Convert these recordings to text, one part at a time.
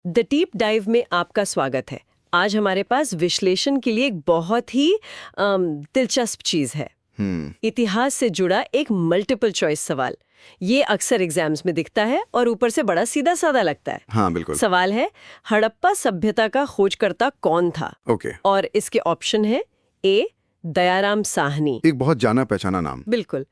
The deep dive में आपका स्वागत है। आज हमारे पास विश्लेषण के लिए एक बहुत ही दिलचस्प चीज है। इतिहास से जुड़ा एक मल्टीपल चॉइस सवाल। ये अक्सर एग्जाम्स में दिखता है और ऊपर से बड़ा सीधा साधा लगता है। हाँ, बिल्कुल। सवाल है, हड़प्पा सभ्यता का खोजकर्ता कौन था? ओके। और इसके ऑप्शन है ए दयाराम साहनी, एक बहुत जाना पहचाना नाम। बिल्कुल।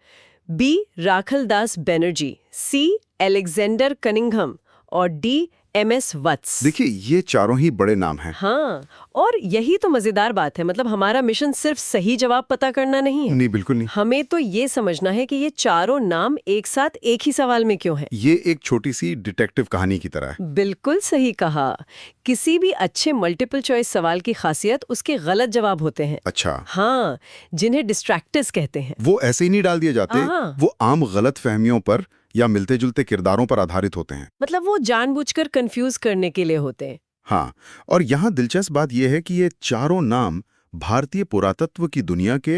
बी राखलदास बनर्जी, सी अलेक्जेंडर कनिंघम और डी MS वत्स। देखिए, ये चारों ही बड़े नाम हैं। हाँ, और यही तो मजेदार बात है। मतलब हमारा मिशन सिर्फ सही जवाब पता करना नहीं है। नहीं, बिल्कुल नहीं। हमें तो ये समझना है कि ये चारों नाम एक साथ एक ही सवाल में क्यों हैं। ये एक छोटी सी डिटेक्टिव कहानी की तरह है। बिल्कुल सही कहा। किसी भी अच्छे मल्टीपल चॉइस सवाल की खासियत उसके गलत जवाब होते हैं। अच्छा। हाँ, जिन्हें डिस्ट्रैक्टर्स कहते हैं। वो ऐसे ही नहीं डाल दिए जाते। हाँ। वो आम गलत फहमियों पर या मिलते जुलते किरदारों पर आधारित होते हैं। मतलब वो जानबूझकर कंफ्यूज करने के लिए होते हैं। हाँ, और यहाँ दिलचस्प बात यह है कि ये चारों नाम भारतीय पुरातत्व की दुनिया के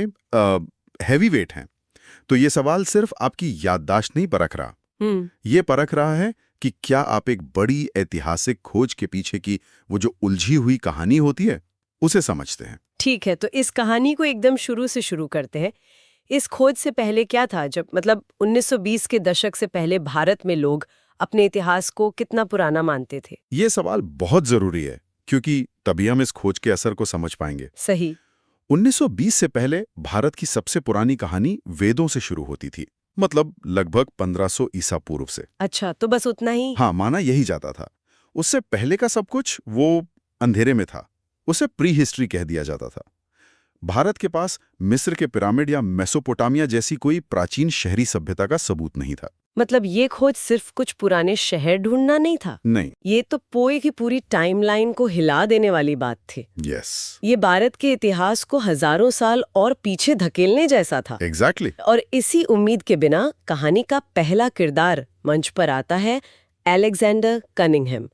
हैवी वेट हैं। तो ये सवाल सिर्फ आपकी याददाश्त नहीं परख रहा, ये परख रहा है कि क्या आप एक बड़ी ऐतिहासिक खोज के पीछे की वो जो उलझी हुई कहानी होती है उसे समझते हैं। ठीक है, तो इस कहानी को एकदम शुरू से शुरू करते हैं। इस खोज से पहले क्या था? जब 1920 के दशक से पहले भारत में लोग अपने इतिहास को कितना पुराना मानते थे? ये सवाल बहुत जरूरी है क्योंकि तभी हम इस खोज के असर को समझ पाएंगे। सही। 1920 से पहले भारत की सबसे पुरानी कहानी वेदों से शुरू होती थी, मतलब लगभग 1500 ईसा पूर्व से। अच्छा, तो बस उतना ही? हाँ, माना यही जाता था। उससे पहले का सब कुछ वो अंधेरे में था, उसे प्री हिस्ट्री कह दिया जाता था। भारत के पास मिस्र के पिरामिड या मेसोपोटामिया जैसी कोई प्राचीन शहरी सभ्यता का सबूत नहीं था। मतलब ये खोज सिर्फ कुछ पुराने शहर ढूंढना नहीं था। नहीं। ये तो पूरी की पूरी टाइमलाइन को हिला देने वाली बात थी। यस। ये भारत के इतिहास को हजारों साल और पीछे धकेलने जैसा था। एग्जैक्टली। और इसी उम्मीद के बिना कहानी का पहला किरदार मंच पर आता है, अलेक्जेंडर कनिंघम।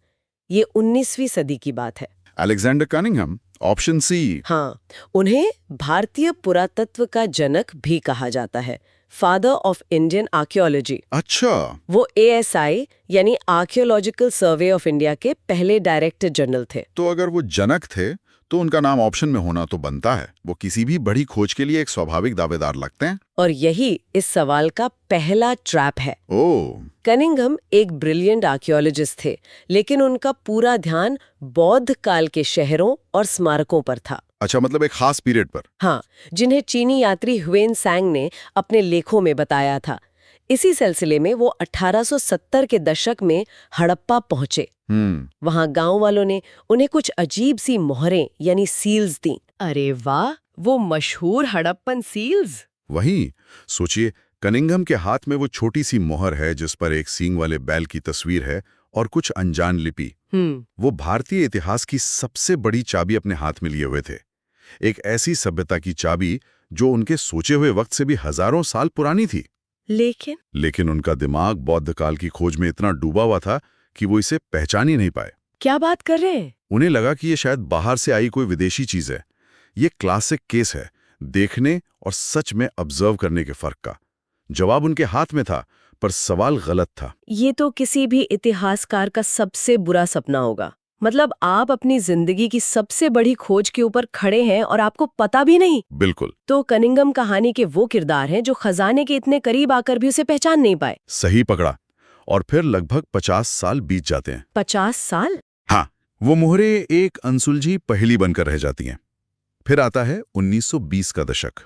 ये 19वीं सदी की बात है। Alexander Cunningham, option C. हाँ, उन्हें भारतीय पुरातत्व का जनक भी कहा जाता है, फादर ऑफ इंडियन आर्कियोलॉजी। अच्छा। वो ASI यानी आर्कियोलॉजिकल सर्वे ऑफ इंडिया के पहले डायरेक्टर जनरल थे। तो अगर वो जनक थे तो उनका नाम ऑप्शन में होना तो बनता है। वो किसी भी बड़ी खोज के लिए एक स्वाभाविक दावेदार लगते हैं। और यही इस सवाल का पहला ट्रैप है। ओह। कनिंघम एक ब्रिलियंट आर्कियोलॉजिस्ट थे, लेकिन उनका पूरा ध्यान बौद्ध काल के शहरों और स्मारकों पर था। अच्छा, मतलब एक खास पीरियड पर। हाँ, जिन्हें चीनी यात्री ह्वेन सांग ने अपने लेखों में बताया था। इसी सिलसिले में वो 1870 के दशक में हड़प्पा पहुंचे। वहां गांव वालों ने उन्हें कुछ अजीब सी मोहरें यानी सील्स दी। अरे वाह, वो मशहूर हड़प्पन सील्स। वही सोचिए, कनिंघम के हाथ में वो छोटी सी मोहर है जिस पर एक सींग वाले बैल की तस्वीर है और कुछ अनजान लिपि। वो भारतीय इतिहास की सबसे बड़ी चाबी अपने हाथ में लिए हुए थे। एक ऐसी सभ्यता की चाबी जो उनके सोचे हुए वक्त से भी हजारों साल पुरानी थी। लेकिन उनका दिमाग बौद्ध काल की खोज में इतना डूबा हुआ था कि वो इसे पहचान ही नहीं पाए। क्या बात कर रहे हैं? उन्हें लगा कि ये शायद बाहर से आई कोई विदेशी चीज है। ये क्लासिक केस है देखने और सच में ऑब्जर्व करने के फर्क का। जवाब उनके हाथ में था, पर सवाल गलत था। ये तो किसी भी इतिहासकार का सबसे बुरा सपना होगा। मतलब आप अपनी जिंदगी की सबसे बड़ी खोज के ऊपर खड़े हैं और आपको पता भी नहीं। बिल्कुल। तो कनिंघम कहानी के वो किरदार हैं जो खजाने के इतने करीब आकर भी उसे पहचान नहीं पाए। सही पकड़ा। और फिर लगभग 50 साल बीत जाते हैं। 50 साल? हाँ, वो मोहरें एक अनसुलझी पहेली बनकर रह जाती हैं। फिर आता है 1920 का दशक।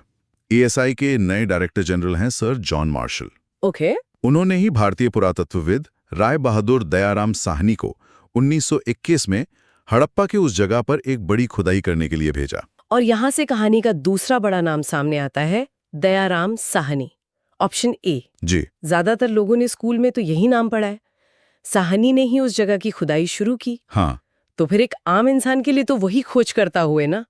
ASI के नए डायरेक्टर जनरल हैं सर जॉन मार्शल। ओके। उन्होंने ही भारतीय पुरातत्वविद राय बहादुर दयाराम साहनी को 1921 में हड़प्पा के उस जगह पर एक बड़ी खुदाई करने के लिए भेजा। और यहाँ से कहानी का दूसरा बड़ा नाम सामने आता है, दयाराम साहनी। Option A. जी। ज्यादातर लोगों ने स्कूल में तो यही नाम पढ़ा है। साहनी ने ही उस जगह की खुदाई शुरू की। हाँ। तो फिर एक आम इंसान के लिए तो वही खोज करता हुए ना।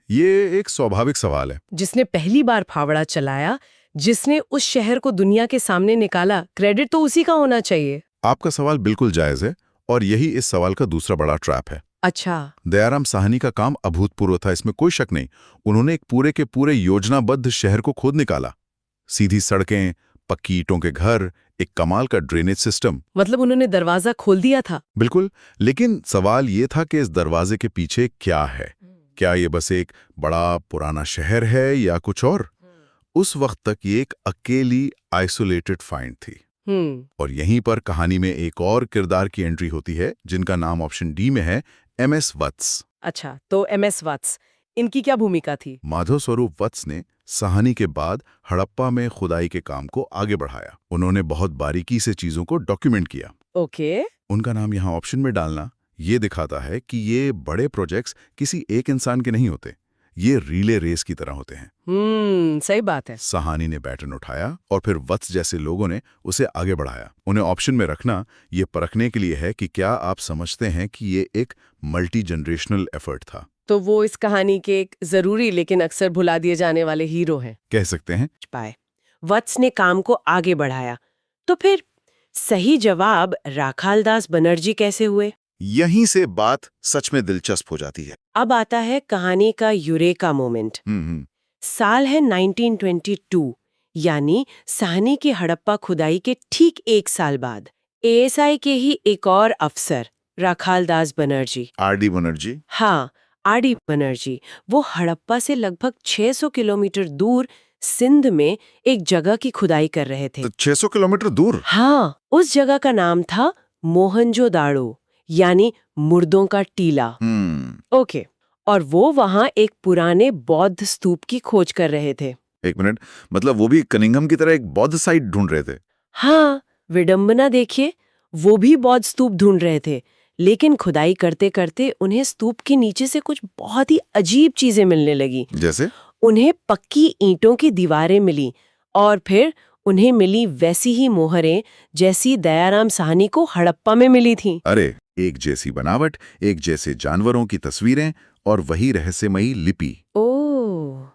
ये एक स्वाभाविक सवाल है। जिसने पहली बार फावड़ा चलाया, जिसने उस शहर को दुनिया के सामने निकाला, क्रेडिट तो उसी का होना चाहिए। आपका सवाल बिल्कुल जायज है और यही इस सवाल का दूसरा बड़ा ट्रैप है। अच्छा। दयाराम साहनी का काम अभूतपूर्व था, इसमें कोई शक नहीं। उन्होंने एक पूरे के पूरे योजनाबद्ध शहर को खोद निकाला। सीधी सड़कें, पक्की ईंटों के घर, एक कमाल का ड्रेनेज सिस्टम। मतलब उन्होंने दरवाजा खोल दिया था। बिल्कुल, लेकिन सवाल ये था कि इस दरवाजे के पीछे क्या है? क्या ये बस एक बड़ा पुराना शहर है या कुछ और? उस वक्त तक ये एक अकेली आइसोलेटेड फाइंड थी। और यहीं पर कहानी में एक और किरदार की एंट्री होती है, जिनका नाम ऑप्शन डी में है, एमएस वत्स। अच्छा, तो एमएस वत्स, इनकी क्या भूमिका थी? माधव स्वरूप वत्स ने साहनी के बाद हड़प्पा में खुदाई के काम को आगे बढ़ाया। उन्होंने बहुत बारीकी से चीजों को डॉक्यूमेंट किया। ओके। उनका नाम यहाँ ऑप्शन में डालना ये दिखाता है कि ये बड़े प्रोजेक्ट्स किसी एक इंसान के नहीं होते, ये रिले रेस की तरह होते हैं। सही बात है। साहनी ने बैटन उठाया और फिर वत्स जैसे लोगों ने उसे आगे बढ़ाया। उन्हें ऑप्शन में रखना ये परखने के लिए है कि क्या आप समझते हैं कि ये एक मल्टी जनरेशनल एफर्ट था। तो वो इस कहानी के एक जरूरी लेकिन अक्सर भुला दिए जाने वाले हीरो हैं, कह सकते हैं। पाए वत्स ने काम को आगे बढ़ाया, तो फिर सही जवाब राखालदास बनर्जी कैसे हुए? यहीं से बात सच में दिलचस्प हो जाती है। अब आता है कहानी का यूरेका मोमेंट। साल है 1922, यानी साहनी की हड़प्पा खुदाई के ठीक एक साल बाद एएसआई के ही एक और अफसर राखालदास बनर्जी, आरडी बनर्जी। हाँ, आरडी बनर्जी, वो हड़प्पा से लगभग 600 किलोमीटर दूर सिंध में एक जगह की खुदाई कर रहे थे। तो 600 किलोमीटर दूर? हाँ, उस जगह का नाम था मोहनजोदाड़ो, यानी मुर्दों का टीला। ओके, और वो वहाँ एक पुराने बौद्ध स्तूप की खोज कर रहे थे। एक मिनट, मतलब वो भी कनिंघम की तरह एक बौद्ध साइट ढूंढ रहे थे? हाँ, विडंबना देखिए, वो भी बौद्ध स्तूप ढूंढ रहे थे, लेकिन खुदाई करते करते उन्हें स्तूप के नीचे से कुछ बहुत ही अजीब चीजें मिलने लगी। जैसे? उन्हें पक्की ईंटों की दीवारें मिली और फिर उन्हें मिली वैसी ही मोहरें जैसी दयाराम साहनी को हड़प्पा में मिली थीं। अरे, एक जैसी बनावट, एक जैसे जानवरों की तस्वीरें और वही रहस्यमयी लिपि। ओह,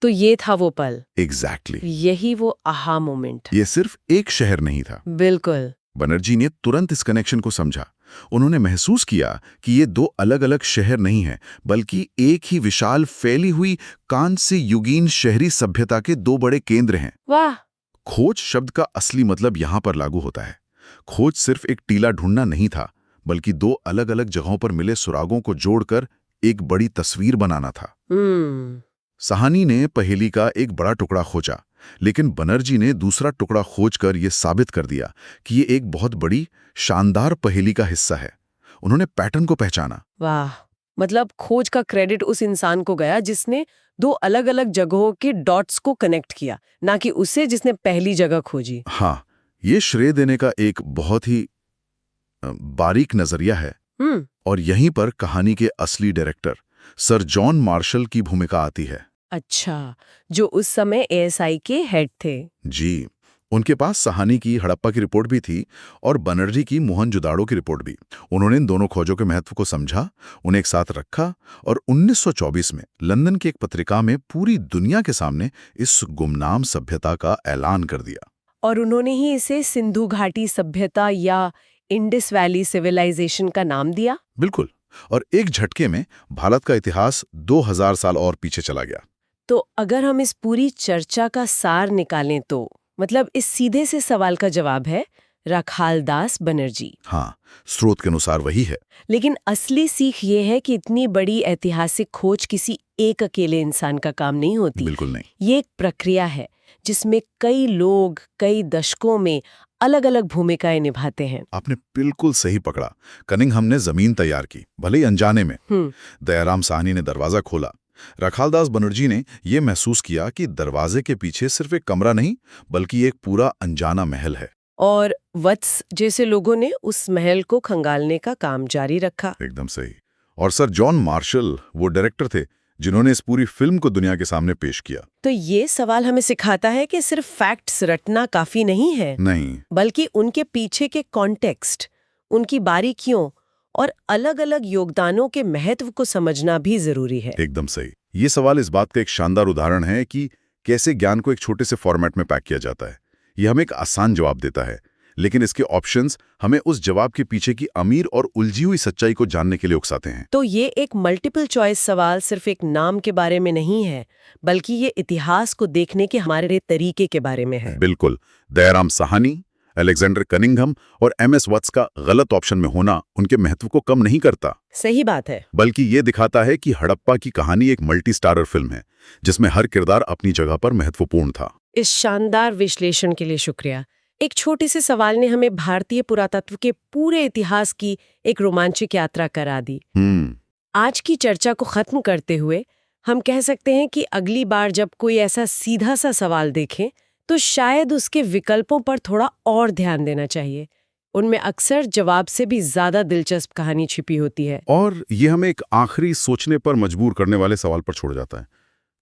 तो ये था वो पल। एग्जैक्टली। यही वो आहा मोमेंट। ये सिर्फ एक शहर नहीं था। बिल्कुल। बनर्जी ने तुरंत इस कनेक्शन को समझा। उन्होंने महसूस किया कि ये दो अलग-अलग शहर नहीं हैं, बल्कि एक ही विशाल फैली हुई कांस्य युगीन शहरी सभ्यता के दो बड़े केंद्र हैं। वाह! खोज शब्द का असली मतलब यहाँ पर लागू होता है। खोज सिर्फ एक टीला ढूंढना नहीं था, बल्कि दो अलग-अलग जगहों पर मिले सुरागों को जोड़कर एक बड़ी तस्वीर बनाना था। साहनी ने पहेली का एक बड़ा टुकड़ा खोजा, लेकिन बनर्जी ने दूसरा टुकड़ा खोजकर यह साबित कर दिया कि ये एक बहुत बड़ी, शानदार पहेली का हिस्सा है। उन्होंने पैटर्न को पहचाना। वाह! मतलब खोज का क्रेडिट उस इंसान को गया जिसने दो अलग-अलग जगहों के डॉट्स को कनेक्ट किया, ना कि उसे जिसने पहली जगह खोजी। हाँ, ये श्रेय देने का एक बहुत ही बारीक नजरिया है। और यहीं पर कहानी के असली डायरेक्टर सर जॉन मार्शल की भूमिका आती है। अच्छा, जो उस समय एएसआई के हेड थे। जी, उनके पास साहनी की हड़प्पा की रिपोर्ट भी थी और बनर्जी की मोहनजोदाड़ो की रिपोर्ट भी। उन्होंने इन दोनों खोजों के महत्व को समझा, उन्हें एक साथ रखा और 1924 में लंदन की एक पत्रिका में पूरी दुनिया के सामने इस गुमनाम सभ्यता का ऐलान कर दिया। और उन्होंने ही इसे सिंधु घाटी सभ्यता या इंडस वैली सिविलाइजेशन का नाम दिया। बिल्कुल, और एक झटके में भारत का इतिहास 2000 साल और पीछे चला गया। तो अगर हम इस पूरी चर्चा का सार निकालें तो मतलब इस सीधे से सवाल का जवाब है राखालदास बनर्जी। हाँ, स्रोत के अनुसार वही है। लेकिन असली सीख ये है कि इतनी बड़ी ऐतिहासिक खोज किसी एक अकेले इंसान का काम नहीं होती। बिल्कुल नहीं। ये एक प्रक्रिया है जिसमें कई लोग कई दशकों में अलग-अलग भूमिकाएं निभाते हैं। आपने बिल्कुल सही पकड़ा। कनिंघम ने जमीन तैयार की, भले ही अनजाने में। दयाराम साहनी ने दरवाजा खोला। राखालदास बनर्जी ने यह महसूस किया कि दरवाजे के पीछे सिर्फ एक कमरा नहीं, बल्कि एक पूरा अनजाना महल है। और वत्स जैसे लोगों ने उस महल को खंगालने का काम जारी रखा। एकदम सही। और सर जॉन मार्शल वो डायरेक्टर थे जिन्होंने इस पूरी फिल्म को दुनिया के सामने पेश किया। तो ये सवाल हमें सिखाता है कि सिर्फ फैक्ट्स रटना काफी नहीं है, नहीं, बल्कि उनके पीछे के कॉन्टेक्स्ट, उनकी बारीकियों और अलग-अलग योगदानों के महत्व को समझना भी जरूरी है। एकदम सही। ये सवाल इस बात का एक शानदार उदाहरण है कि कैसे ज्ञान को एक छोटे से फॉर्मेट में पैक किया जाता है। यह हमें एक आसान जवाब देता है, लेकिन इसके ऑप्शंस हमें उस जवाब के पीछे की अमीर और उलझी हुई सच्चाई को जानने के लिए उकसाते हैं। तो ये एक मल्टीपल चॉइस सवाल सिर्फ एक नाम के बारे में नहीं है, बल्कि ये इतिहास को देखने के हमारे तरीके के बारे में है। बिल्कुल। दयाराम साहनी, अलेक्जेंडर कनिंघम और एमएस वत्स का गलत ऑप्शन में होना उनके महत्व को कम नहीं करता। सही बात है। बल्कि ये दिखाता है कि हड़प्पा की कहानी एक मल्टी स्टारर फिल्म है, जिसमें हर किरदार अपनी जगह पर महत्वपूर्ण था। इस शानदार विश्लेषण के लिए शुक्रिया। एक छोटे से सवाल ने हमें भारतीय पुरातत्व के पूरे इतिहास की एक रोमांचक यात्रा करा दी। आज की चर्चा को खत्म करते हुए हम कह सकते हैं कि अगली बार जब कोई ऐसा सीधा सा सवाल देखें तो शायद उसके विकल्पों पर थोड़ा और ध्यान देना चाहिए। उनमें अक्सर जवाब से भी ज्यादा दिलचस्प कहानी छिपी होती है। और ये हमें एक आखिरी सोचने पर मजबूर करने वाले सवाल पर छोड़ जाता है।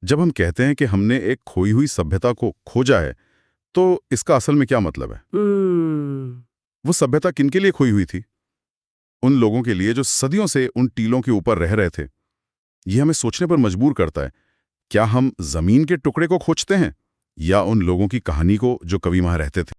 जब हम कहते हैं कि हमने एक खोई हुई सभ्यता को खोजा है, तो इसका असल में क्या मतलब है? वो सभ्यता किनके लिए खोई हुई थी? उन लोगों के लिए जो सदियों से उन टीलों के ऊपर रह रहे थे। ये हमें सोचने पर मजबूर करता है, क्या हम जमीन के टुकड़े को खोजते हैं या उन लोगों की कहानी को जो कभी वहां रहते थे?